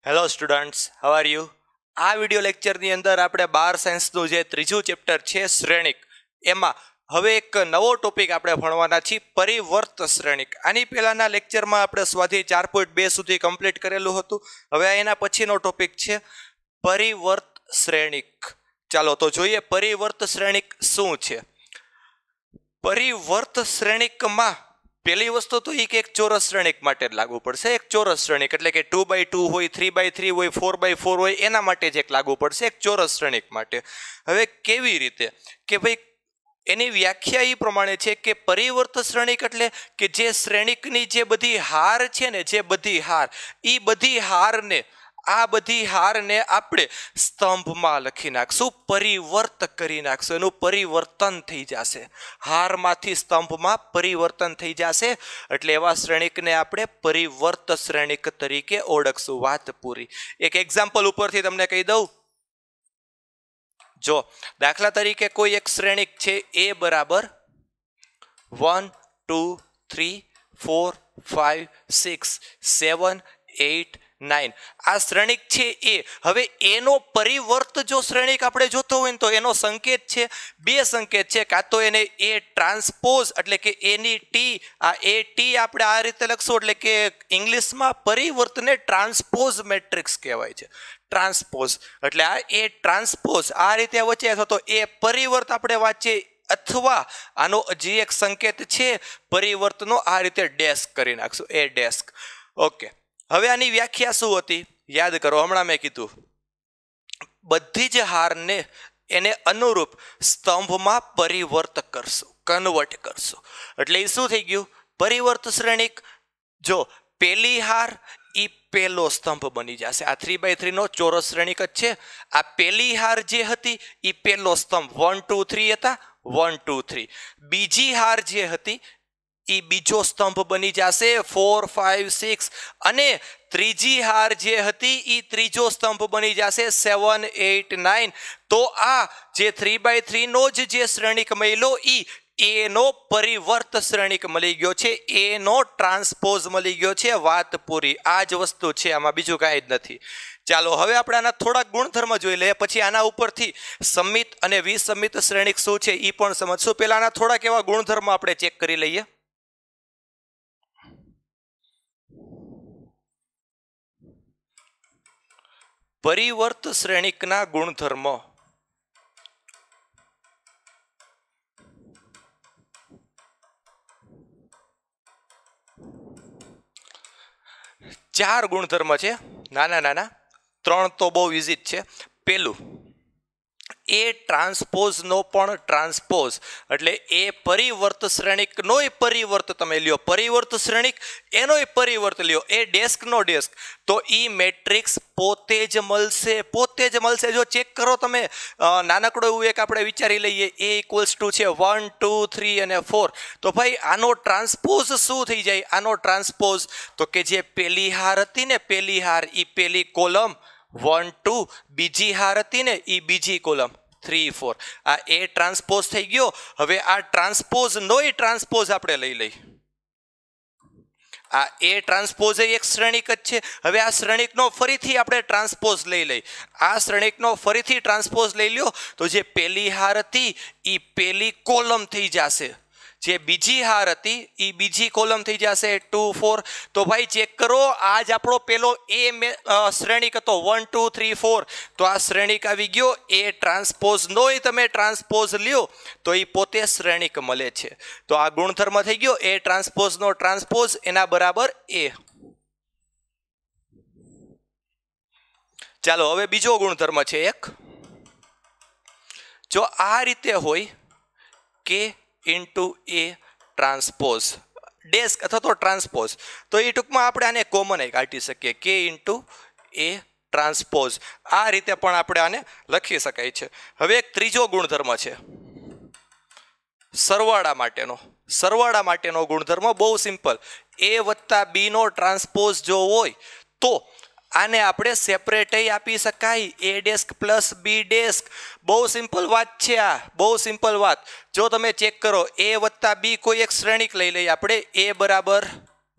Hello students, how are you? આ video લેક્ચરની અંદર આપણે 12 સાયન્સનું જે ત્રીજું ચેપ્ટર છે શ્રેણિક, એમાં હવે એક નવો ટોપિક આપણે ભણવાના છીએ, પરિવર્ત શ્રેણિક. આની પહેલાના લેક્ચરમાં આપણે સ્વાધ્યાય 4.2 સુધી કમ્પ્લીટ કરેલું હતું. હવે એના પછીનો ટોપિક છે પરિવર્ત શ્રેણિક. ચાલો તો જોઈએ પરિવર્ત શ્રેણિક શું છે. પરિવર્ત શ્રેણિકમાં પહેલી વસ્તુ તો એ કે એક ચોરસ શ્રેણિક માટે જ લાગુ પડશે. એક ચોરસ શ્રેણિક એટલે કે 2x2 હોય, 3x3 હોય, 4x4 હોય, એના માટે જ એક લાગુ પડશે, એક ચોરસ શ્રેણિક માટે. હવે કેવી રીતે કે ભાઈ એની વ્યાખ્યા એ પ્રમાણે છે કે પરિવર્ત શ્રેણિક એટલે કે જે શ્રેણિકની જે બધી હાર છે ને, જે બધી હાર, એ બધી હારને આ બધી હારને આપણે સ્તંભમાં લખી નાખશું, પરિવર્ત કરી નાખશું, એનું પરિવર્તન થઈ જશે, હારમાંથી સ્તંભમાં પરિવર્તન થઈ જશે. એટલે એવા શ્રેણિકને આપણે પરિવર્ત શ્રેણિક તરીકે ઓળખશું. વાત પૂરી. એક એક્ઝામ્પલ ઉપરથી તમને કહી દઉં. જો દાખલા તરીકે કોઈ એક શ્રેણિક છે a બરાબર 1 2 3 4 5 6 7 8 9. આ શ્રેણિક છે એ. હવે એનો પરિવર્ત જો શ્રેણિક આપણે જોતો હોય તો એનો સંકેત છે, બે સંકેત છે. કાં તો એને એ ટ્રાન્સપોઝ એટલે કે એની ટી, આ એ ટી આપણે આ રીતે લખશું, એટલે કે ઇંગ્લિશમાં પરિવર્તને ટ્રાન્સપોઝ મેટ્રિક્સ કહેવાય છે. ટ્રાન્સપોઝ એટલે આ એ ટ્રાન્સપોઝ આ રીતે વચ્ચે, અથવા તો એ પરિવર્ત આપણે વાંચીએ, અથવા આનો જે એક સંકેત છે પરિવર્તનો આ રીતે ડેસ્ક કરી નાખશું, એ ડેસ્ક. ઓકે, હવે આની વ્યાખ્યા શું હતી યાદ કરો. હમણાં મેં કીધું બધી જ હારને એને અનુરૂપ સ્તંભમાં પરિવર્ત કરશું, કન્વર્ટ કરશું. એટલે એ શું થઈ ગયું પરિવર્ત શ્રેણિક. જો પહેલી હાર એ પહેલો સ્તંભ બની જશે. આ 3x3 નો ચોરસ શ્રેણિક જ છે. આ પહેલી હાર જે હતી એ પહેલો સ્તંભ 1 2 3 હતા, 1 2 3. બીજી હાર જે હતી એ બીજો સ્તંભ બની જશે 4 5 6. અને ત્રીજી હાર જે હતી એ ત્રીજો સ્તંભ બની જશે 7 8 9. તો આ જે 3x3 નો જે શ્રેણિક મળ્યો એનો પરિવર્ત શ્રેણિક મળી ગયો છે, એનો ટ્રાન્સપોઝ મળી ગયો છે. વાત પૂરી. આ જ વસ્તુ છે, આમાં બીજું કાંઈ જ નથી. ચાલો હવે આપણે આના થોડાક ગુણધર્મ જોઈ લઈએ, પછી આના ઉપરથી સમિત અને વિસમિત શ્રેણિક શું છે એ પણ સમજશું. પહેલા આના થોડાક એવા ગુણધર્મ આપણે ચેક કરી લઈએ. પરિવર્ત શ્રેણિકના ગુણધર્મ. ચાર ગુણધર્મ છે, નાના નાના. ત્રણ તો બહુ ઇઝી જ છે. પેલું એ ટ્રાન્સપોઝ નો પણ ટ્રાન્સપોઝ, એટલે એ પરિવર્ત શ્રેણિક નોય પરિવર્ત તમે લ્યો, પરિવર્ત શ્રેણિક એનોય પરિવર્ત લ્યો, એ ડેસ્ક નો ડેસ્ક, તો ઈ મેટ્રિક્સ પોતે જ મળશે, પોતે જ મળશે. જો ચેક કરો તમે, નાનકડો એવું એક આપણે વિચારી લઈએ, એ ઇક્વલ્સ ટુ છે 1 2 3 અને 4. તો ભાઈ આનો ટ્રાન્સપોઝ શું થઈ જાય? આનો ટ્રાન્સપોઝ તો કે જે પેલી હાર હતી ને, પેલી હાર ઈ પેલી કોલમ 1 2, બીજી હાર હતી ને એ બીજી કોલમ 3 4. આ એ ટ્રાન્સપોઝ થઈ ગયો. હવે આ ટ્રાન્સપોઝ નોય ટ્રાન્સપોઝ આપણે લઈ લઈ. આ એ ટ્રાન્સપોઝ એક શ્રેણિક જ છે. હવે આ શ્રેણિકનો ફરીથી આપણે ટ્રાન્સપોઝ લઈ લઈ. આ શ્રેણિકનો ફરીથી ટ્રાન્સપોઝ લઈ લ્યો તો જે પેલી હાર હતી એ પેલી કોલમ થઈ જશે, જે બીજી હાર હતી એ બીજી કોલમ થઈ જશે 2 4. તો ભાઈ ચેક કરો, આજ આપણો પેલો એ શ્રેણિક હતો 1 2 3 4. તો આ શ્રેણિક આવી ગયો એ ટ્રાન્સપોઝ નોય તમે ટ્રાન્સપોઝ લ્યો તો એ પોતે શ્રેણિક મળે છે. તો આ ગુણધર્મ થઈ ગયો એ ટ્રાન્સપોઝ નો ટ્રાન્સપોઝ એના બરાબર એ. ચાલો હવે બીજો ગુણધર્મ છે એક. જો આ રીતે હોય k into A transpose desk અથવા તો ટ્રાન્સપોઝ, તો એ ટૂંકમાં આપણે આને કોમન કાઢી શકીએ, કે ઇન્ટુ એ ટ્રાન્સપોઝ. આ રીતે પણ આપણે આને લખી શકાય છે. હવે એક ત્રીજો ગુણધર્મ છે સરવાળા માટેનો. સરવાળા માટેનો ગુણધર્મ બહુ સિમ્પલ. એ વત્તા બી નો ટ્રાન્સપોઝ જો હોય તો આને આપણે સેપરેટ આપી શકાય, એ ડેસ્ક પ્લસ બી ડેસ્ક. બહુ સિમ્પલ વાત છે આ, બહુ સિમ્પલ વાત. જો તમે ચેક કરો, એ વત્તા બી કોઈ એક શ્રેણિક લઈ લઈએ આપણે, એ બરાબર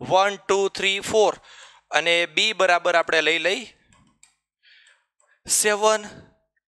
1 2 3 4 અને બી બરાબર આપણે લઈ લઈ 7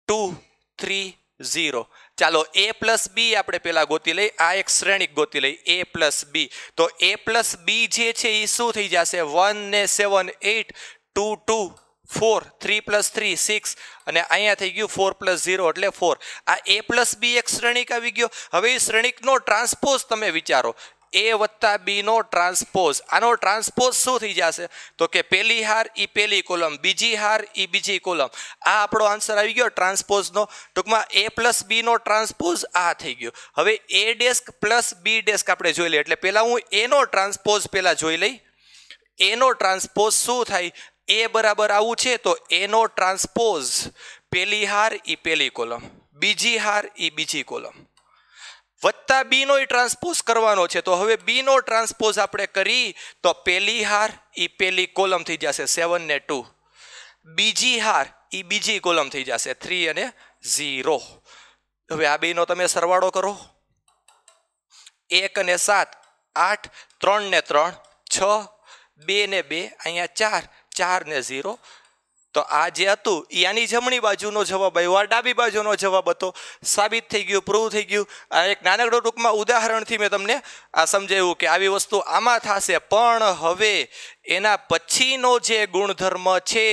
2 3 0. ચાલો a પ્લસ બી આપણે પેલા ગોતી લઈ, આ એક શ્રેણિક ગોતી લઈ a પ્લસ બી. તો a પ્લસ બી જે છે એ શું થઈ જશે? 1 ને 7 8 2 2 4 3 પ્લસ 3 6 અને અહીંયા થઈ ગયું 4 પ્લસ 0 એટલે 4. આ a પ્લસ બી એક શ્રેણિક આવી ગયો. હવે એ શ્રેણિકનો ટ્રાન્સપોઝ તમે વિચારો, a વત્તા બી નો ટ્રાન્સપોઝ. આનો ટ્રાન્સપોઝ શું થઈ જશે? તો કે પહેલી હાર ઈ પહેલી કોલમ, બીજી હાર ઈ બીજી કોલમ. આ આપણો આન્સર આવી ગયો ટ્રાન્સપોઝનો. ટૂંકમાં a પ્લસ બી નો ટ્રાન્સપોઝ આ થઈ ગયો. હવે a dash plus B dash આપણે જોઈ લઈએ. એટલે પહેલા હું a નો ટ્રાન્સપોઝ પહેલા જોઈ લઈ. a નો ટ્રાન્સપોઝ શું થાય? a બરાબર આવું છે તો a નો ટ્રાન્સપોઝ પહેલી હાર ઈ પહેલી કોલમ, બીજી હાર ઈ બીજી કોલમ, વત્તા બી નો ટ્રાન્સપોઝ કરવાનો છે. તો હવે બી નો ટ્રાન્સપોઝ આપણે કરી તો પહેલી હાર ઈ પહેલી કોલમ થઈ જશે 7 ને 2, બીજી હાર ઈ બીજી કોલમ થઈ જશે 3 અને 0. હવે આ બે નો તમે સરવાળો કરો, 1 અને 7 8, 3 ને 3 6, 2 ને 2 અહીંયા 4, 4 ને 0. તો આ જે હતું એ આની જમણી બાજુનો જવાબ આવ્યો, આ ડાબી બાજુનો જવાબ હતો. સાબિત થઈ ગયું, પ્રૂવ થઈ ગયું. આ એક નાનકડો ટૂંકમાં ઉદાહરણથી મેં તમને આ સમજાવ્યું કે આવી વસ્તુ આમાં થશે. પણ હવે એના પછીનો જે ગુણધર્મ છે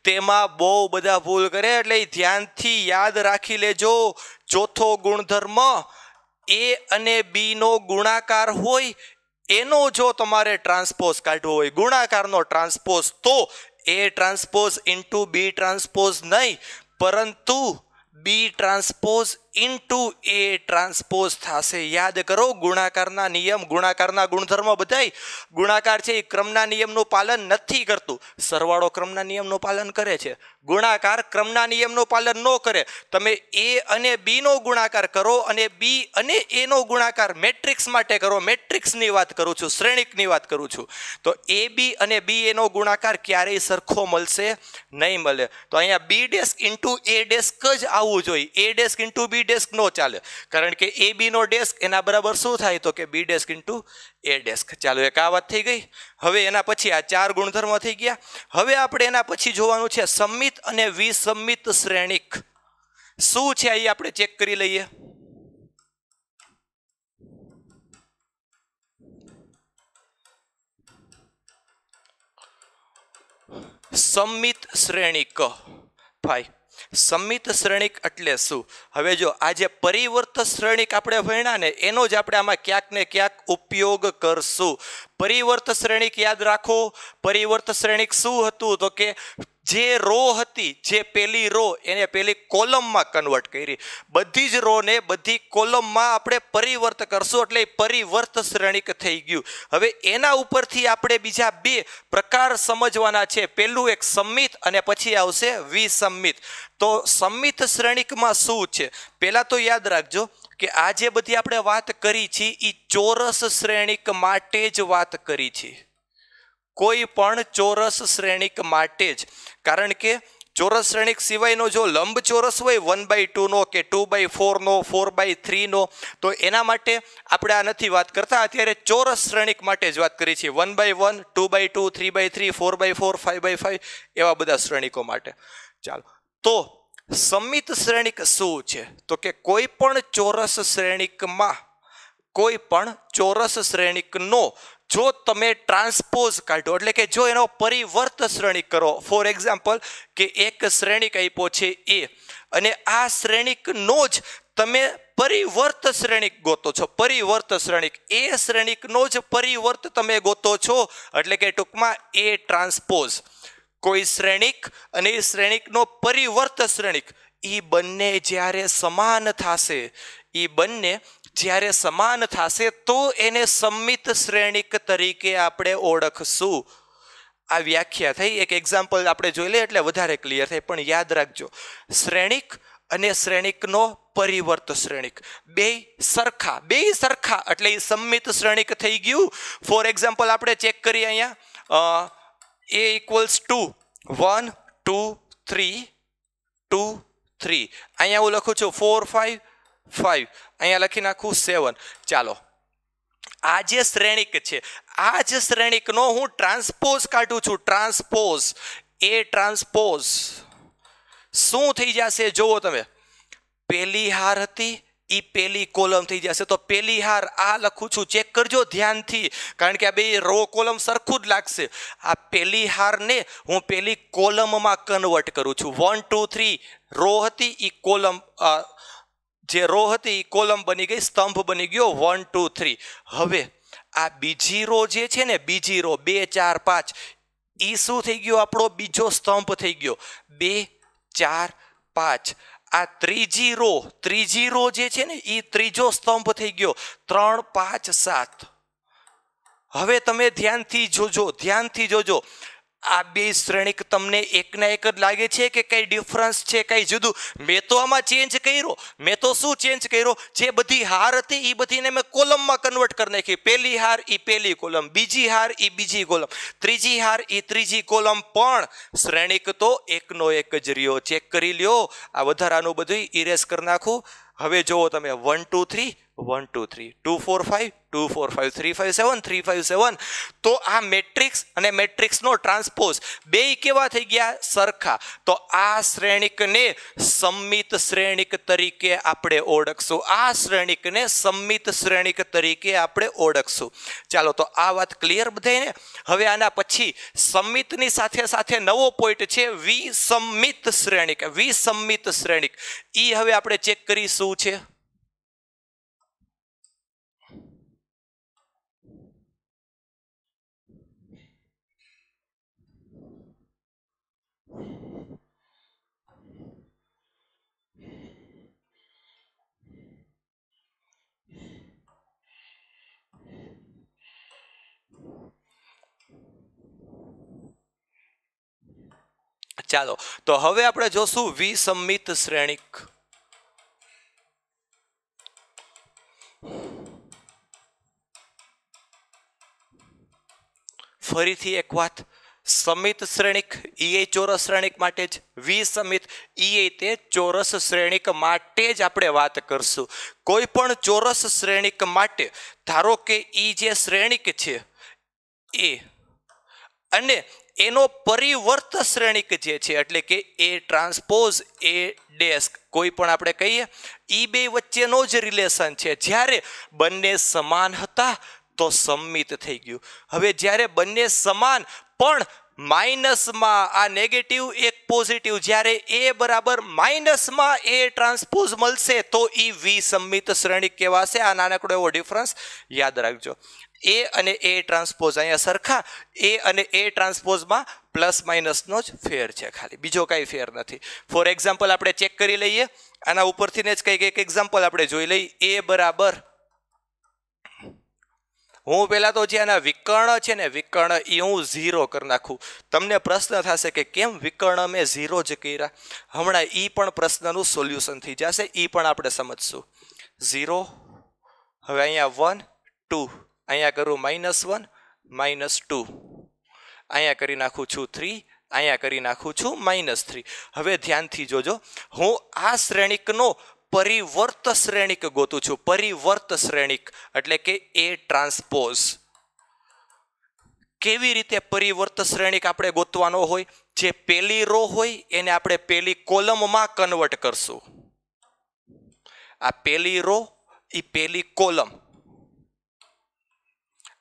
તેમાં બહુ બધા ભૂલ કરે, એટલે ધ્યાનથી યાદ રાખી લેજો. ચોથો ગુણધર્મ a અને b નો ગુણાકાર હોય એનો જો તમારે ટ્રાન્સપોઝ કાઢવો હોય, ગુણાકારનો ટ્રાન્સપોઝ, તો a transpose into B transpose નહીં, પરંતુ B transpose into A transpose થશે. યાદ કરો ગુણાકારના નિયમ, ગુણાકારના ગુણધર્મ બધાય. ગુણાકાર છે એ ક્રમના નિયમનું પાલન નથી કરતું, સરવાળો ક્રમના નિયમનું પાલન કરે છે. ગુણાકાર ક્રમના નિયમનું પાલન ન કરે. તમે a અને b નો ગુણાકાર કરો અને b અને a નો ગુણાકાર મેટ્રિક્સ માટે કરો. મેટ્રિક્સની વાત કરું છું, શ્રેણિકની વાત કરું છું. તો a b અને b a નો ગુણાકાર ક્યારેય સરખો મળશે નહીં મળે. તો અહીંયા b dash into a dash જ આવવું જોઈએ. a dash into b dash નો ચાલે, કારણ કે a b નો ડેસ્ક એના બરાબર શું થાય? તો કે b dash into a desk. ચાલો એક આ વાત થઈ ગઈ. હવે એના પછી આ 4 ગુણધર્મ થઈ ગયા. હવે આપણે એના પછી જોવાનું છે સંમિત અને વિસંમિત શ્રેણિક શું છે, અહીં આપણે ચેક કરી લઈએ. સંમિત શ્રેણિક. ભાઈ સંમિત શ્રેણિક એટલે શું? હવે જો આ જે પરિવર્ત શ્રેણિક આપણે ભણ્યા ને એનો જ આપણે આમાં ક્યાંક ને ક્યાંક ઉપયોગ કરશું. પરિવર્ત શ્રેણિક યાદ રાખો. પરિવર્ત શ્રેણિક શું હતું? તો કે જે રો હતી, જે પેલી રો એને પેલી કોલમમાં કન્વર્ટ કરી. બધી જ રો ને બધી કોલમમાં આપણે પરિવર્ત કરશું એટલે પરિવર્ત શ્રેણિક થઈ ગયું. હવે એના ઉપરથી આપણે બીજા બે પ્રકાર સમજવાના છે. પેલું એક સંમિત અને પછી આવશે વિસંમિત. તો સંમિત શ્રેણિકમાં શું છે? પહેલા તો યાદ રાખજો કે આ જે બધી આપણે વાત કરી છે એ ચોરસ શ્રેણિક માટે જ વાત કરી છે. કોઈ પણ ચોરસ શ્રેણિક માટે જ. કારણ કે ચોરસ શ્રેણિક સિવાયનો જો લંબચોરસ હોય 1/2 નો કે 2/4 નો, 4/3 નો, તો એના માટે આપણે આ નથી વાત કરતા. અત્યારે ચોરસ શ્રેણિક માટે જ વાત કરી છે. 1/1, 2/2, 3/3, 4/4, 5/5 એવા બધા શ્રેણિકો માટે. ચાલો, તો સંમિત શ્રેણિક શું છે? તો કે કોઈ પણ ચોરસ શ્રેણિકમાં, કોઈ પણ ચોરસ શ્રેણિકનો જો તમે ટ્રાન્સપોઝ કાઢો, એટલે કે જો એનો પરિવર્ત શ્રેણિક કરો. ફોર એક્ઝામ્પલ કે એક શ્રેણિક આપ્યો છે a અને આ શ્રેણિકનો જ તમે પરિવર્ત શ્રેણિક ગોતો છો. પરિવર્ત શ્રેણિક એ શ્રેણિકનો જ પરિવર્ત તમે ગોતો છો, એટલે કે ટૂંકમાં a ટ્રાન્સપોઝ. કોઈ શ્રેણિક અને એ શ્રેણિકનો પરિવર્ત શ્રેણિક, એ બંને જ્યારે સમાન થશે, એ બંને જ્યારે સમાન થશે તો એને સંમિત શ્રેણિક તરીકે આપણે ઓળખશું. આ વ્યાખ્યા થઈ. એક એક્ઝામ્પલ આપણે જોઈ લઈએ એટલે વધારે ક્લિયર થાય. પણ યાદ રાખજો, શ્રેણિક અને શ્રેણિકનો પરિવર્ત શ્રેણિક બે સરખા એટલે એ સંમિત શ્રેણિક થઈ ગયું. ફોર એક્ઝામ્પલ આપણે ચેક કરીએ અહીંયા a equals to 1 2 3 2 3. અહીંયા હું લખું છું 4 5 5, અહીંયા લખી નાખું 7. ચાલો, આ જે શ્રેણિક છે આ જ શ્રેણિકનો હું ટ્રાન્સપોઝ કાઢું છું. ટ્રાન્સપોઝ, એ ટ્રાન્સપોઝ શું થઈ જશે જોવો તમે, પહેલી હાર હતી એ પહેલી કોલમ થઈ જશે. તો પહેલી હાર આ લખું છું, ચેક કરજો ધ્યાનથી, કારણ કે આ બે રો કોલમ સરખું જ લાગશે. આ પહેલી હારને હું પહેલી કોલમમાં કન્વર્ટ કરું છું. 1 2 3 રો હતી એ કોલમ, જે રો હતી એ કોલમ બની ગઈ, સ્તંભ બની ગયો 1 2 3. હવે આ બીજી રો જે છે ને, બીજી રો 2 4 5, એ શું થઈ ગયો, આપણો બીજો સ્તંભ થઈ ગયો 2 4 5. આ ત્રીજી રો જે છે ને એ ત્રીજો સ્તંભ થઈ ગયો 3 5 7. હવે તમે ધ્યાનથી જોજો, આ બે શ્રેણિક તમને એકના એક જ લાગે છે કે કઈ ડિફરન્સ છે, કઈ જુદું? મેં તો આમાં ચેન્જ કર્યો, મેં તો શું ચેન્જ કર્યો, જે બધી હાર હતી એ બધીને મેં કોલમમાં કન્વર્ટ કરી નાખી. પહેલી હાર એ પહેલી કોલમ, બીજી હાર એ બીજી કોલમ, ત્રીજી હાર એ ત્રીજી કોલમ. પણ શ્રેણિક તો એકનો એક જ રહ્યો. ચેક કરી લ્યો, આ વધારાનું બધું ઇરેઝ કરી નાખું. હવે જુઓ તમે 1 2 3 1 2 3 2 4 5 2 4 5 3 5 7 3 5 7. તો આ મેટ્રિક્સ અને મેટ્રિક્સનો ટ્રાન્સપોઝ બે કેવા થઈ ગયા, સરખા. તો આ શ્રેણિકને સમમિત શ્રેણિક તરીકે આપણે ઓળખશું. આ શ્રેણિકને સમમિત શ્રેણિક તરીકે આપણે ઓળખશું. ચાલો, તો આ વાત ક્લિયર બધાને. હવે આના પછી સમમિતની સાથે સાથે નવો પોઈન્ટ છે વિસમ્મિત શ્રેણિક. વિસમ્મિત શ્રેણિક ઈ હવે આપણે ચેક કરી શું છે. ચાલો, તો હવે આપણે જોશું વિસમ્મિત શ્રેણિક. ફરીથી એક વાત, સમિત શ્રેણિક એ ચોરસ શ્રેણિક માટે જ, વિસમિત તે ચોરસ શ્રેણિક માટે જ આપણે વાત કરશું. કોઈ પણ ચોરસ શ્રેણિક માટે ધારો કે ઈ જે શ્રેણિક છે એ અને એનો પરિવર્ત શ્રેણિક જે છે, એટલે કે એ ટ્રાન્સપોઝ એ ડેશ, કોઈ પણ આપણે કહીએ, ઈ બે વચ્ચેનો જ રિલેશન છે. જ્યારે બંને સમાન હતા તો સમમિત થઈ ગયું. હવે જ્યારે બંને સમાન પણ માઇનસમાં, આ નેગેટિવ એક પોઝિટિવ, જ્યારે એ બરાબર માઇનસમાં એ ટ્રાન્સપોઝ મળશે તો એ વિસમ્મિત શ્રેણિક કહેવાશે. આ નાનકડો એવો ડિફરન્સ યાદ રાખજો. એ અને એ ટ્રાન્સપોઝ અહીંયા સરખા, એ અને એ ટ્રાન્સપોઝમાં પ્લસ માઇનસનો જ ફેર છે, ખાલી બીજો કાંઈ ફેર નથી. ફોર એક્ઝામ્પલ આપણે ચેક કરી લઈએ, આના ઉપરથી જ કંઈક એક એક્ઝામ્પલ આપણે જોઈ લઈએ. એ બરાબર, હું પહેલા તો જે આના વિકર્ણ છે ને, વિકર્ણ એ હું 0 કરી નાખું. તમને પ્રશ્ન થશે કે કેમ વિકર્ણ મેં 0 જ કર્યા? હમણાં એ પણ પ્રશ્નનું સોલ્યુશન થઈ જશે, એ પણ આપણે સમજશું. 0, હવે અહીંયા 1 2, અહીંયા કરું -1 -2, અહીંયા કરી નાખું છું 3, અહીંયા કરી નાખું છું -3. હવે ધ્યાનથી જોજો, હું આ શ્રેણિકનો પરિવર્ત શ્રેણિક ગોતું છું. પરિવર્ત શ્રેણિક એટલે કે એ ટ્રાન્સપોઝ. કેવી રીતે પરિવર્ત શ્રેણિક આપણે ગોતવાનો હોય? જે પહેલી રો હોય એને આપણે પહેલી કોલમમાં કન્વર્ટ કરશું. આ પહેલી રો એ પહેલી કોલમ,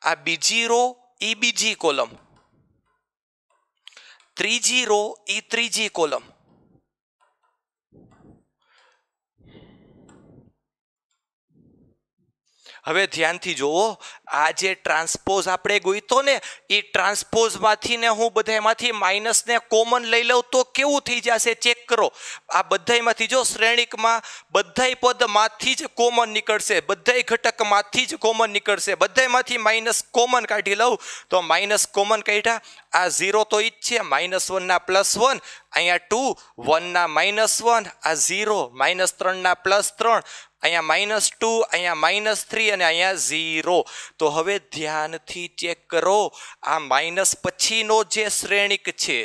આ બીજી રો એ બીજી કોલમ, ત્રીજી રો એ ત્રીજી કોલમ. હવે ધ્યાનથી જુઓ, આ જે ટ્રાન્સપોઝ આપણે ગોઈતો ને, એ ટ્રાન્સપોઝમાંથી ને હું બધામાંથી માઇનસને કોમન લઈ લઉં તો કેવું થઈ જશે? ચેક કરો. આ બધામાંથી જો શ્રેણિકમાં બધાય પદમાંથી જ કોમન નીકળશે, બધાય ઘટકમાંથી જ કોમન નીકળશે. બધામાંથી માઇનસ કોમન કાઢી લઉં તો માઇનસ કોમન કાઢ્યા, આ 0 તો ઈ જ છે, -1 ના +1, અહીંયા 2, 1 ના -1, આ 0, -3 ના +3, અહીંયા -2, અહીંયા -3 અને અહીંયા 0. તો હવે ધ્યાનથી ચેક કરો, આ માઇનસ પછીનો જે શ્રેણિક છે,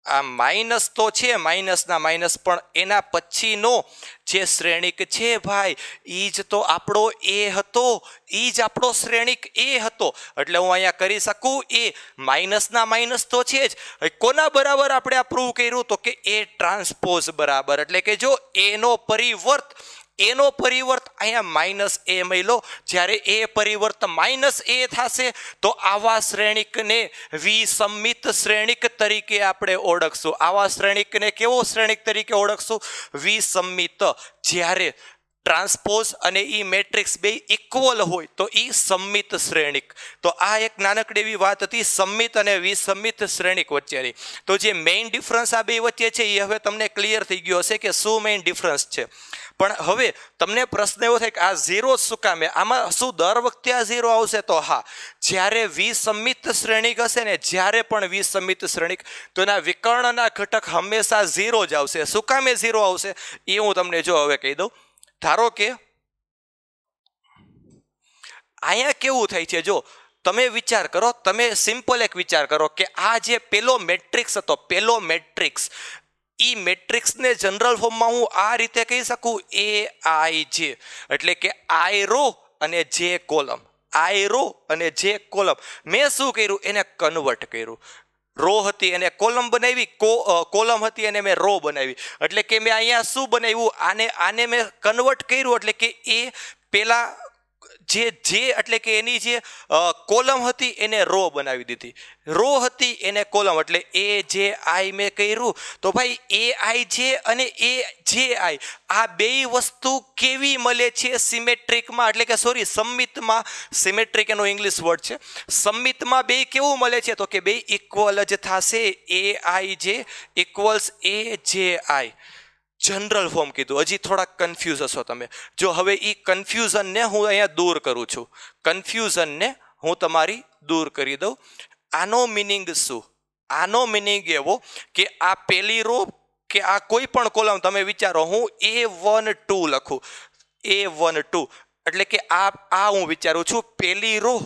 આ માઇનસ તો છે, માઇનસના માઇનસ, પણ એના પછીનો જે શ્રેણિક છે ભાઈ એ જ તો આપણો એ હતો, એ જ આપણો શ્રેણિક એ હતો. એટલે હું અહીંયા કરી શકું એ માઇનસના માઇનસ તો છે જ. કોના બરાબર આપણે આ પ્રૂવ કર્યું? તો કે એ ટ્રાન્સપોઝ બરાબર. એટલે કે જો એનો પરિવર્ત અહીંયા માઇનસ એ મળ્યો, જ્યારે એ પરિવર્ત માઇનસ એ થશે તો આવા શ્રેણિકને વિસંમિત શ્રેણિક તરીકે આપણે ઓળખશું. આવા શ્રેણિકને કેવો શ્રેણિક તરીકે ઓળખશું? વિસંમિત. જ્યારે ટ્રાન્સપોઝ અને ઈ મેટ્રિક્સ બે ઇક્વલ હોય તો ઈ સંમિત શ્રેણિક. તો આ એક નાનકડી એવી વાત હતી સંમિત અને વિસંમિત શ્રેણિક વચ્ચેની. તો જે મેઇન ડિફરન્સ આ બે વચ્ચે છે એ હવે તમને ક્લિયર થઈ ગયો હશે કે શું મેઇન ડિફરન્સ છે. પણ હવે તમને પ્રશ્ન એવો થાય કે આ ઝીરો શું કામે? આમાં શું દર વખતે આ ઝીરો આવશે? તો હા, જ્યારે વિસંમિત શ્રેણિક હશે ને, જ્યારે પણ વિસંમિત શ્રેણિક, તો એના વિકર્ણના ઘટક હંમેશા ઝીરો જ આવશે. શું કામે ઝીરો આવશે એ હું તમને જો હવે કહી દઉં. ધારો કે અહીંયા કેવું થાય છે, જો તમે વિચાર કરો, તમે સિમ્પલ એક વિચાર કરો કે આ જે પેલો મેટ્રિક્સ હતો, પેલો મેટ્રિક્સ, ઈ મેટ્રિક્સને જનરલ ફોર્મમાં હું આ રીતે કહી શકું એ આઈ જે. એટલે કે આઈ રો અને જે કોલમ, આઈ રો અને જે કોલમ. મેં શું કર્યું? એને કન્વર્ટ કર્યું. રો હતી એને કોલમ બનાવી, કોલમ હતી એને મેં રો બનાવી. એટલે કે મેં અહીંયા શું બનાવ્યું? આને મેં કન્વર્ટ કર્યું. એટલે કે એ પેલા જે એટલે કે એની જે કોલમ હતી એને રો બનાવી દીધી, રો હતી એને કોલમ. એટલે એ જે આઈ મેં કર્યું. તો ભાઈ એ આઈ જે અને એ જે આઈ, આ બે વસ્તુ કેવી મળે છે? સિમેટ્રિકમાં, એટલે કે સોરી સંમિતમાં. સિમેટ્રિક એનો ઇંગ્લિશ વર્ડ છે. સંમિતમાં બે કેવું મળે છે? તો કે બે ઇક્વલ જ થશે. એ આઈ જે ઇક્વલ્સ એ જે આઈ. જનરલ ફોર્મ કીધું. હજી થોડાક કન્ફ્યુઝ હશો તમે. જો હવે એ કન્ફ્યુઝનને હું અહીંયા દૂર કરું છું, કન્ફ્યુઝનને હું તમારી દૂર કરી દઉં. આનો મિનિંગ શું? આનો મિનિંગ એવો કે આ પેલી રો કે આ કોઈ પણ કોલમ તમે વિચારો, હું A12 લખું, A12, એટલે કે આ હું વિચારું છું પેલી રો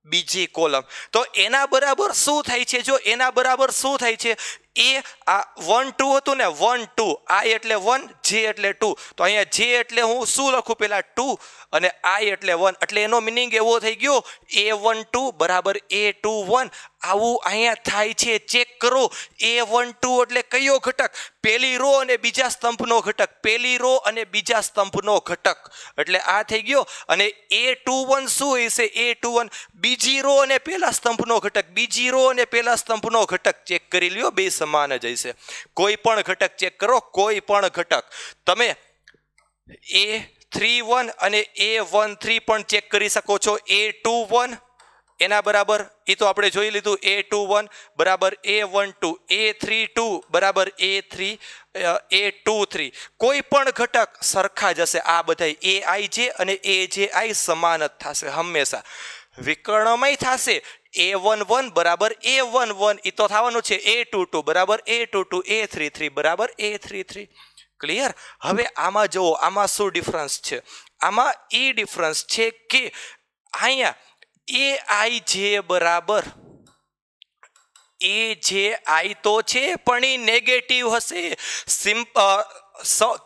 બીજી કોલમ. તો એના બરાબર શું થાય છે? જો એના બરાબર શું થાય છે? એ આ 1 2 હતું ને, 1 2, આઈ એટલે 1, જે એટલે 2. તો અહીંયા જે એટલે હું શું લખું? પેલા 2 અને આઈ એટલે 1. એટલે એનો મિનિંગ એવો થઈ ગયો A12 બરાબર A21. આવું અહીંયા થાય છે. ચેક કરો. A12 એટલે કયો ઘટક? પેલી રો અને બીજા સ્તંભનો ઘટક, પેલી રો અને બીજા સ્તંભનો ઘટક. એટલે આ થઈ ગયો. અને A21 શું હશે? A21 બીજી રો અને પેલા સ્તંભનો ઘટક, બીજી રો અને પેલા સ્તંભનો ઘટક. ચેક કરી લ્યો, બે સમાન જ હશે. કોઈ પણ ઘટક ચેક કરો, કોઈ પણ ઘટક. તમે A31 અને A13 પણ ચેક કરી શકો છો. A21 એના બરાબર, એ તો આપણે જોઈ લીધું, A21 બરાબર A12, A32 બરાબર A23. કોઈ પણ ઘટક સરખા જ હશે. આ બધા AIJ અને AJI સમાન જ થશે હંમેશા. વિકર્ણમય થશે. A11 બરાબર A11, એ તો થવાનું છે. A22 બરાબર A22, A33 બરાબર A33. ક્લિયર? હવે આમાં જુઓ, આમાં શું ડિફરન્સ છે? આમાં એ ડિફરન્સ છે કે અહીંયા AIJ બરાબર AJI તો છે પણ એ નેગેટિવ હશે.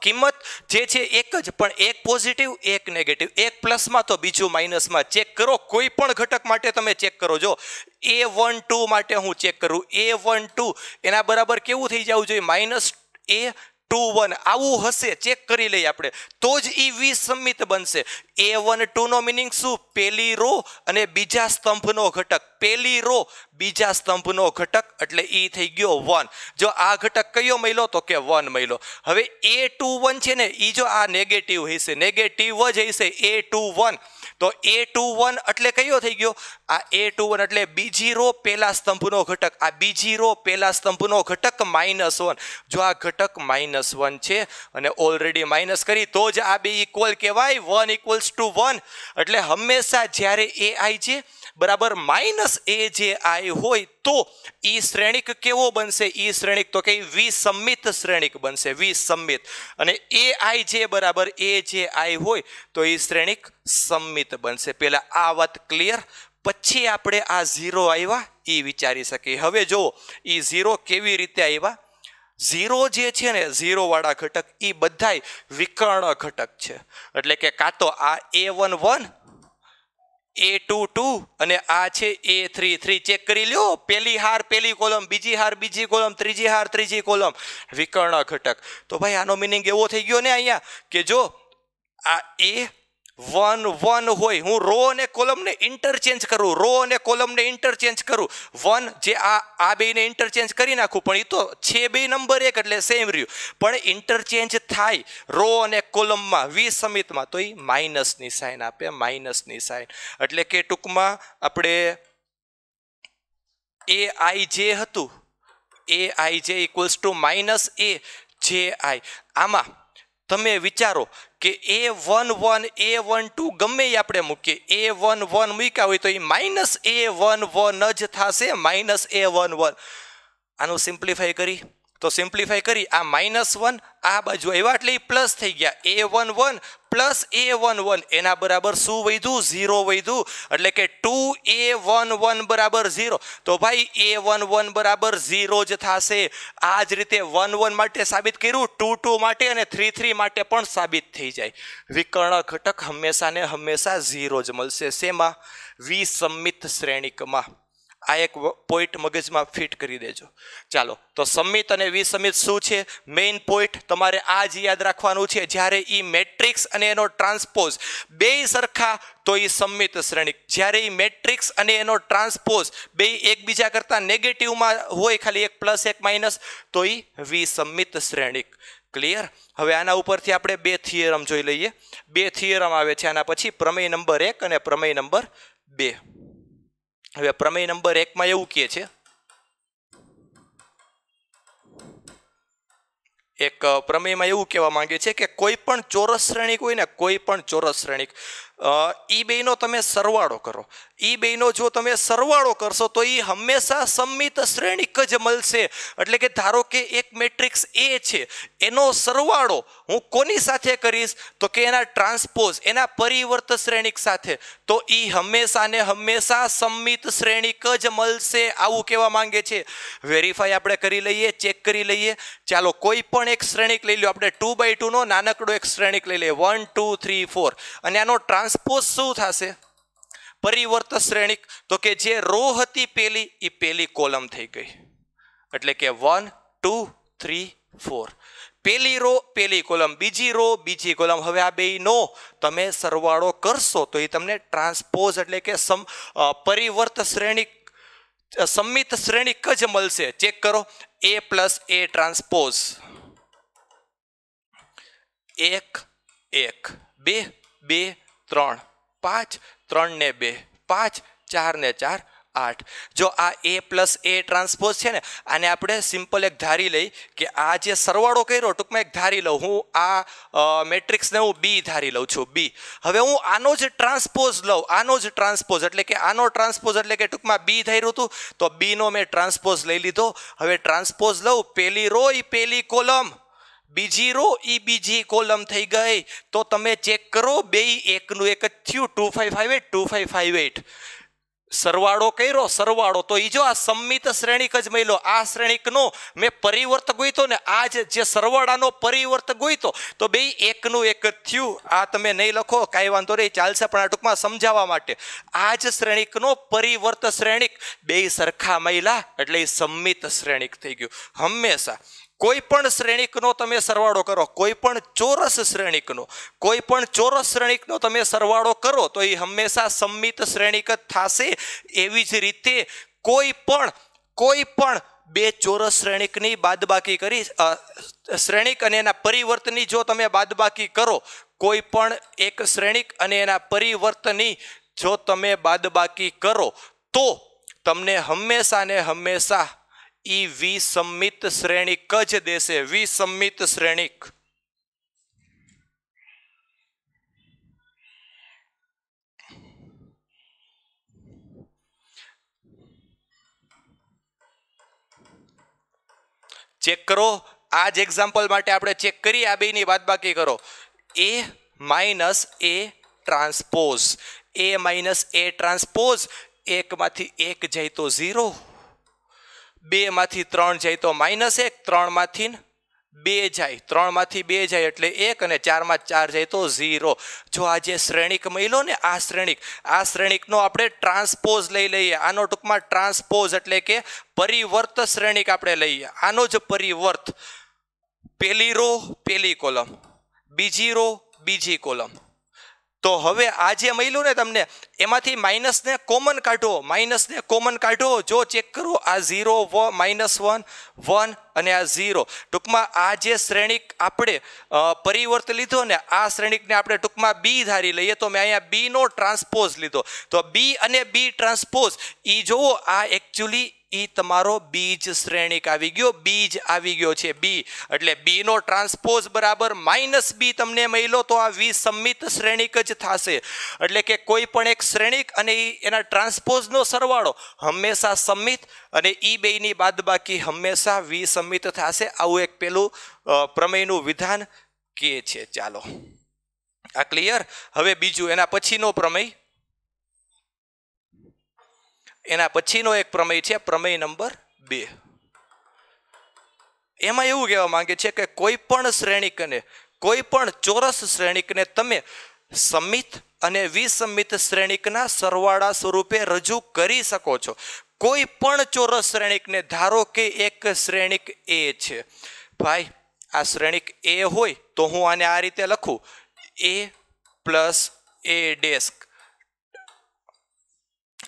કિંમત જે છે એક જ, પણ એક પોઝિટિવ એક નેગેટિવ, એક પ્લસમાં તો બીજું માઇનસમાં. ચેક કરો, કોઈ પણ ઘટક માટે તમે ચેક કરો. જો A12 માટે હું ચેક કરું, A12 એના બરાબર કેવું થઈ જવું જોઈએ? માઇનસ A21 આવું હશે. ચેક કરી લઈએ આપણે, તો જ એ વિસંમિત બનશે. A12 નો મિનિંગ શું? પેલી રો અને બીજા સ્તંભનો ઘટક, પેલી રો બીજા સ્તંભનો ઘટક. એટલે એ થઈ ગયો 1. જો આ ઘટક કયો મળ્યો? તો કે 1 મળ્યો. હવે A21 છે ને, એ જો આ નેગેટિવ હશે, નેગેટિવ જ હશે A21. તો A21 એટલે કયો થઈ ગયો? આ A21 એટલે બીજી રો પેલા સ્તંભનો ઘટક, આ બીજી રો પેલા સ્તંભનો ઘટક -1. જો આ ઘટક -1 છે અને ઓલરેડી માઇનસ કરી તો જ આ બે ઇક્વલ કહેવાય. 1 = 1. એટલે હંમેશા જ્યારે AIJ બરાબર -AJI હોય તો ઈ શ્રેણિક કેવો બનશે? ઈ શ્રેણિક તો કે વિસંમિત શ્રેણિક બનશે, વિસંમિત. અને AIJ બરાબર AJI હોય તો ઈ શ્રેણિક સંમિત બનશે. પહેલા આ વાત ક્લિયર, પછી આપણે આ 0 આવ્યા એ વિચારી શકીએ. હવે જુઓ, એ 0 કેવી રીતે આવ્યા ઝીરો જે છે ને, ઝીરો વાળા ઘટક એ બધાય વિકર્ણ ઘટક છે. એટલે કે કાં તો આ A11 A22 અને આ છે A33. ચેક કરી લ્યો, પહેલી હાર પહેલી કોલમ, બીજી હાર બીજી કોલમ, ત્રીજી હાર ત્રીજી કોલમ, વિકર્ણ ઘટક. તો ભાઈ આનો મિનિંગ એવો થઈ ગયો ને અહીંયા કે જો આ A11 હોય, હું રો અને કોલમને ઇન્ટરચેન્જ કરું, રો અને કોલમને ઇન્ટરચેન્જ કરું, 1 જે આ બેને ઇન્ટરચેન્જ કરી નાખું, પણ એ તો છે બે નંબર એક એટલે સેમ રહ્યું, પણ ઇન્ટરચેન્જ થાય રો અને કોલમમાં વિસમિતમાં તો એ માઇનસની સાઇન આપે, માઇનસની સાઇન. એટલે કે ટૂંકમાં આપણે AIJ હતું, AIJ equals to minus AJI. આમાં તમે વિચારો કે A11 A12 ગમે એ આપણે મૂકીએ, A11 મૂક્યા હોય તો એ માઇનસ A11 જ થશે, માઇનસ A11. આનું સિમ્પ્લિફાઈ કરી તો સિમ્પ્લિફાઈ કરી આ -1 આ બાજુ આવ્યા એટલે પ્લસ થઈ ગયા, A11 પ્લસ A11 એના બરાબર શું વધ્યું? 0 વધ્યું. એટલે કે 2A11 બરાબર 0. તો ભાઈ A11 બરાબર 0 જ થશે. આ જ રીતે 1 માટે સાબિત કર્યું, 2 માટે અને 3 માટે પણ સાબિત થઈ જાય. વિકર્ણ ઘટક હંમેશા ને હંમેશા 0 જ મળશે. શેમાં? વિસમિત શ્રેણિકમાં. આ એક પોઈન્ટ મગજમાં ફિટ કરી દેજો. ચાલો, તો સમિત અને વિસમિત શું છે? મેઇન પોઈન્ટ તમારે આ જ યાદ રાખવાનું છે. જ્યારે ઈ મેટ્રિક્સ અને એનો ટ્રાન્સપોઝ બે સરખા તો એ સમિત શ્રેણિક, જ્યારે ઈ મેટ્રિક્સ અને એનો ટ્રાન્સપોઝ બે એકબીજા કરતા નેગેટિવમાં હોય, ખાલી એક પ્લસ એક માઇનસ, તો એ વિસમિત શ્રેણિક. ક્લિયર? હવે આના ઉપરથી આપણે બે થિયરમ જોઈ લઈએ. બે થિયરમ આવે છે આના પછી, પ્રમેય નંબર 1 અને પ્રમેય નંબર 2. હવે પ્રમેય નંબર 1 માં એવું કહે છે, એક પ્રમેયમાં એવું કહેવા માંગે છે કે કોઈ પણ ચોરસ શ્રેણિક હોય ને, કોઈ પણ ચોરસ શ્રેણિક, ઈ બેનો તમે સરવાળો કરો, ઈ બેનો જો તમે સરવાળો કરશો તો એ હંમેશા સમિત શ્રેણિક જ મળશે. એટલે કે ધારો કે એક મેટ્રિક્સ A છે, એનો સરવાળો હું કોની સાથે કરીશ? તો કે એના ટ્રાન્સપોઝ, એના પરિવર્ત શ્રેણિક સાથે, તો એ હંમેશા ને હંમેશા સમિત શ્રેણિક જ મળશે. આવું કહેવા માંગે છે. વેરીફાઈ આપણે કરી લઈએ, ચેક કરી લઈએ. ચાલો, કોઈ પણ એક શ્રેણિક લઈ લો, આપણે 2x2 નો નાનકડો એક શ્રેણિક લઈ લઈએ, 1 2 3 4, અને આનો ટ્રાન્સપોઝ શું થશે? પરિવર્ત શ્રેણિક. તો કે જે રો હતી પેલી, એ પેલી કોલમ થઈ ગઈ. એટલે કે 1 2 3 4, પેલી રો પેલી કોલમ, બીજી રો બીજી કોલમ. હવે આ બેયનો તમે સરવાળો કરશો તો એ તમને ટ્રાન્સપોઝ એટલે કે પરિવર્ત શ્રેણિક, સમિત શ્રેણિક જ મળશે. ચેક કરો, A પ્લસ A ટ્રાન્સપોઝ 1 1 2 2 3 5 3 ને 2 5 4 ને 4 8. જો આ A પ્લસ A ટ્રાન્સપોઝ છે ને, આને આપણે સિમ્પલ એક ધારી લઈ કે આ જે સરવાળો કર્યો, ટૂંકમાં એક ધારી લઉં હું, આ મેટ્રિક્સને હું B ધારી લઉં છું, B. હવે હું આનો જ ટ્રાન્સપોઝ લઉં, આનો જ ટ્રાન્સપોઝ એટલે કે આનો ટ્રાન્સપોઝ એટલે કે ટૂંકમાં B ધાર્યું હતું, તો B નો મેં ટ્રાન્સપોઝ લઈ લીધો. હવે ટ્રાન્સપોઝ લઉં, પેલી રો એ પેલી કોલમ, બીજી રો એ બીજી કોલમ થઈ ગઈ. તો તમે ચેક કરો, બે એકનું એક જ થયું, 2558 2558. સરવાળો કર્યો, સરવાળો તો એ જો આ સમિત શ્રેણિક જ મળ્યો. આ શ્રેણિકનો મેં પરિવર્ત ગોઈતો ને, આ જે સરવાળાનો પરિવર્ત ગોઈતો, તો બે એકનું એક જ થયું. આ તમે નહીં લખો, કાંઈ વાંધો નહીં, ચાલશે, પણ આ ટૂંકમાં સમજાવવા માટે, આ જ શ્રેણિકનો પરિવર્ત શ્રેણિક બે સરખા મળ્યા એટલે એ સમિત શ્રેણિક થઈ ગયું. હંમેશા કોઈ પણ શ્રેણિકનો તમે સરવાળો કરો, કોઈ પણ ચોરસ શ્રેણિકનો, કોઈ પણ ચોરસ શ્રેણિકનો તમે સરવાળો કરો તો એ હંમેશા સમિત શ્રેણિક જ થશે. એવી જ રીતે કોઈ પણ બે ચોરસ શ્રેણિકની બાદબાકી કરી, શ્રેણિક અને એના પરિવર્તની જો તમે બાદબાકી કરો, કોઈ પણ એક શ્રેણિક અને એના પરિવર્તની જો તમે બાદબાકી કરો, તો તમને હંમેશા ને હંમેશા ઈ વિસમિત શ્રેણિક જ દેશે. વિસમિત શ્રેણિક. ચેક કરો, આ જ એક્ઝામ્પલ માટે આપણે ચેક કરીએ, આ બેની બાદબાકી કરો. A minus A transpose, A minus A transpose, એકમાંથી એક જાય તો 0, 2 માંથી 3 જાય તો -1, 3 માંથી 2 જાય, 3 માંથી 2 જાય એટલે 1 અને 4 માં 4 જાય તો 0. જો આ જે શ્રેણિક મળ્યો ને આ શ્રેણિકનો આપણે ટ્રાન્સપોઝ લઈ લઈએ. આનો ટૂંકમાં ટ્રાન્સપોઝ એટલે કે પરિવર્ત શ્રેણિક આપણે લઈએ. આનો જ પરિવર્ત, પહેલી રો પહેલી કોલમ, બીજી રો બીજી કોલમ. તો હવે આ જે મળ્યું ને તમને એમાંથી માઇનસને કોમન કાઢો. જો ચેક કરો આ 0 -1 1 અને આ 0. ટૂંકમાં આ જે શ્રેણિક આપણે પરિવર્ત લીધો ને આ શ્રેણિકને આપણે ટૂંકમાં બી ધારી લઈએ. તો મેં અહીંયા બી નો ટ્રાન્સપોઝ લીધો. તો બી અને બી ટ્રાન્સપોઝ ઈ જોવો આ એકચ્યુઅલી ઈ તમારો બીજ શ્રેણિક આવી ગયો છે બી. એટલે બી નો ટ્રાન્સપોઝ બરાબર -b તમને મળ્યો તો આ વિસમિત શ્રેણિક જ થશે. એટલે કે કોઈ પણ એક શ્રેણિક અને એના ટ્રાન્સપોઝનો સરવાળો હંમેશા સમિત અને ઈ બેયની બાદબાકી હંમેશા વિસમિત થશે. આવું એક પેલું પ્રમેયનું વિધાન કે છે. ચાલો આ ક્લિયર. હવે બીજું એના પછીનો પ્રમેય, એના પછીનો એક પ્રમેય છે પ્રમેય નંબર 2. એમાં એવું કહેવા માંગે છે કે કોઈ પણ શ્રેણિકને, કોઈ પણ ચોરસ શ્રેણિકને તમે સમિત અને વિસમિત શ્રેણિકના સરવાળા સ્વરૂપે રજૂ કરી શકો છો. કોઈ પણ ચોરસ શ્રેણિકને, ધારો કે એક શ્રેણિક એ છે ભાઈ, આ શ્રેણિક એ હોય તો હું આને આ રીતે લખું a + a'.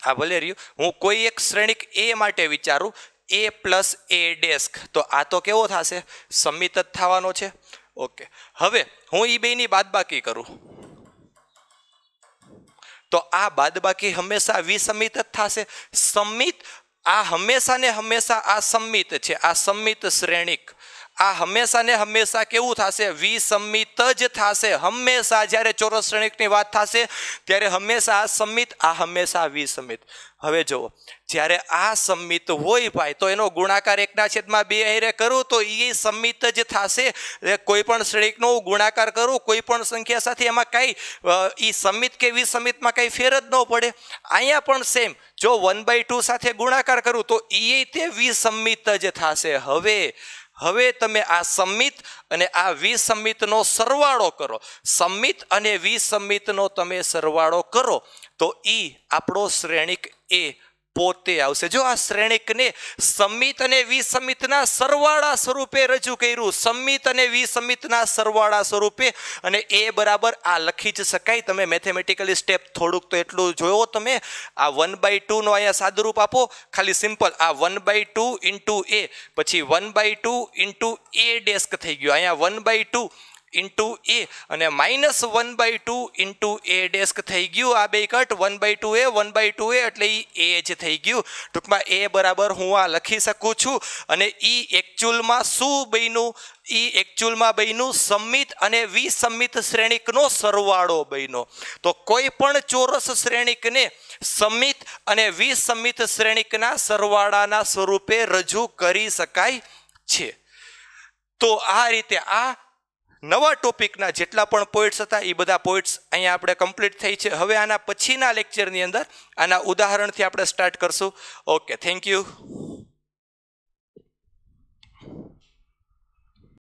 આ ભલે રહ્યું, હું કોઈ એક શ્રેણિક એ માટે વિચારું a + a', તો આ તો કેવો થશે? સમિત જ થવાનો છે. ઓકે, હવે હું ઈ બેની બાદબાકી કરું તો આ બાદબાકી હંમેશા વિસમિત જ થશે. સમિત આ હંમેશા ને હંમેશા આ સમિત છે, આ સમિત શ્રેણિક આ હંમેશા ને હંમેશા કેવું થશે? વિસમિત જ થશે. હંમેશા જ્યારે ચોરસ શ્રેણિકની વાત થશે ત્યારે હંમેશા આ સમિત, આ હંમેશા વિસમિત. હવે જુઓ, જ્યારે આ સમિત હોય ભાઈ તો એનો ગુણાકાર 1/2 હારે કરું તો એ સમિત જ થશે. કોઈ પણ શ્રેણિકનો ગુણાકાર કરું કોઈ પણ સંખ્યા સાથે, એમાં કાંઈ એ સમિત કે વિસમિતમાં કાંઈ ફેર જ ન પડે. અહીંયા પણ સેમ, જો 1/2 સાથે ગુણાકાર કરું તો એ તે વિસમિત જ થશે. હવે તમે આ સમિત અને આ વિસમિતનો સરવાળો કરો, સમિત અને વિસમિતનો તમે સરવાળો કરો તો ઈ આપણો શ્રેણિક એ પોતે આવશે. જો આ શ્રેણિકને સમિત અને વિસમિતના સરવાળા સ્વરૂપે રજૂ કર્યું, સમિત અને વિસમિતના સરવાળા સ્વરૂપે, અને એ બરાબર આ લખી જ શકાય. તમે મેથેમેટિકલી સ્ટેપ થોડુંક તો એટલું જોયો તમે. આ 1/2 નો અહીંયા સાદુરૂપ આપો, ખાલી સિમ્પલ આ 1/2 × a, પછી 1/2 × a' થઈ ગયો. અહીંયા 1/2 × a અને -1/2 × a' થઈ ગયું. આ બે કટ 1/2a 1/2a એટલે એ જ થઈ ગયું. ટૂંકમાં એ બરાબર હું આ લખી શકું છું. અને ઈ એકચ્યુઅલમાં શું બન્યું? ઈ એકચ્યુઅલમાં બન્યું સમિત અને વિસમિત શ્રેણિકનો સરવાળો બન્યો. તો કોઈ પણ ચોરસ શ્રેણિકને સમિત અને વિસમિત શ્રેણિકના સરવાળાના સ્વરૂપે રજૂ કરી શકાય છે. તો આ રીતે આ નવા ટોપિકના જેટલા પણ પોઈન્ટ્સ હતા એ બધા પોઈન્ટ્સ અહીંયા આપણે કમ્પ્લીટ થઈ છે. હવે આના પછીના લેક્ચરની અંદર આના ઉદાહરણથી આપણે સ્ટાર્ટ કરશું. Okay, thank you.